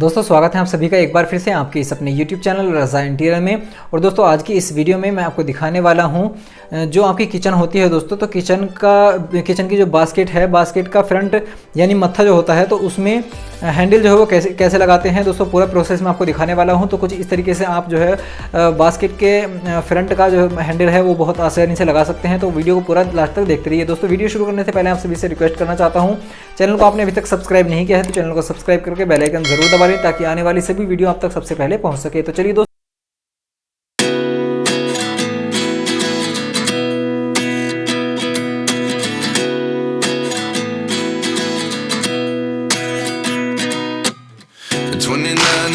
दोस्तों स्वागत है आप सभी का एक बार फिर से आपके इस अपने YouTube चैनल रज़ा इंटीरियर में। और दोस्तों आज की इस वीडियो में मैं आपको दिखाने वाला हूं जो आपकी किचन होती है दोस्तों, तो किचन की जो बास्केट है, बास्केट का फ्रंट यानी मत्था जो होता है तो उसमें हैंडल जो है वो कैसे लगाते हैं दोस्तों, पूरा प्रोसेस मैं आपको दिखाने वाला हूं। तो कुछ इस तरीके से आप जो है बास्केट के फ्रंट का जो हैंडल है वो बहुत आसानी से लगा सकते हैं। तो वीडियो को पूरा लास्ट तक देखते रहिए दोस्तों। वीडियो शुरू करने से पहले आप सभी से रिक्वेस्ट करना चाहता हूँ, चैनल को आपने अभी तक सब्सक्राइब नहीं किया है तो चैनल को सब्सक्राइब करके बेल आइकन जरूर दबा लें ताकि आने वाली सभी वीडियो आप तक सबसे पहले पहुंच सके। तो चलिए दोस्तों,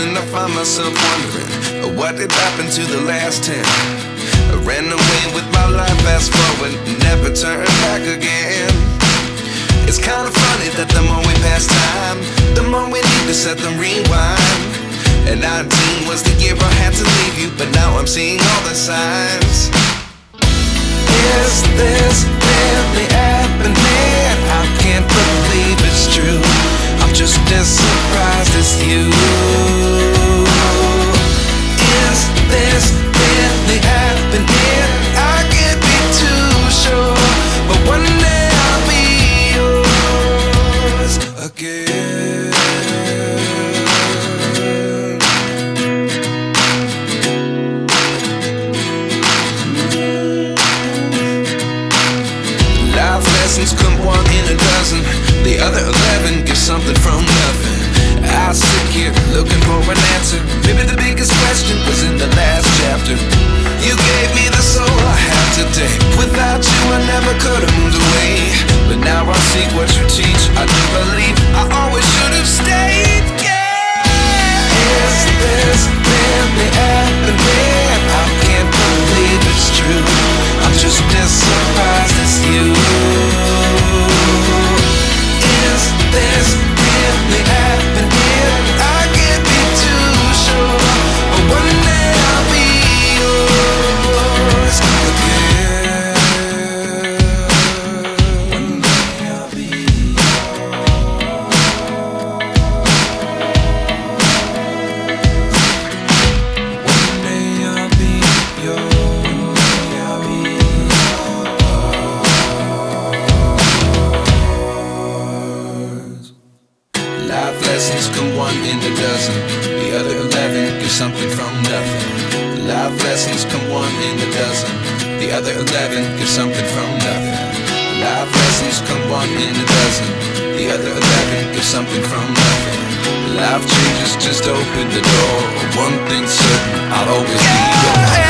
And I find myself wondering what did happen to the last 10. I ran away with my life, fast forward, never turn back again. It's kind of funny that the more we pass time, the more we need to set them rewind. And 19 was the year I had to leave you, but now I'm seeing all the signs. Is this really happening? I can't believe it's true. I'm just as surprised as you. Is this really happening? I can't be too sure, but one day I'll be yours again. Life lessons come one in a dozen. The other 11 get something from nothing. I sit here looking for an answer. Maybe the biggest question was in the last chapter. You gave me the soul I have today. Without you I never could have moved away. But now I see what you teach. I do believe I always should have stayed. Yeah. Is this really happening? I can't believe it's true. I'm just as surprised as you. Is this really happening? I can't be too sure, but one day I'll be yours again. One day I'll be yours. One day I'll be yours. I'll be yours. Life lessons come one in a dozen. The other 11 give something from nothing. Life lessons come one in a dozen. The other 11 give something from nothing. Life lessons come one in a dozen. The other 11 give something from nothing. Life changes just open the door. One thing's certain, I'll always be yours.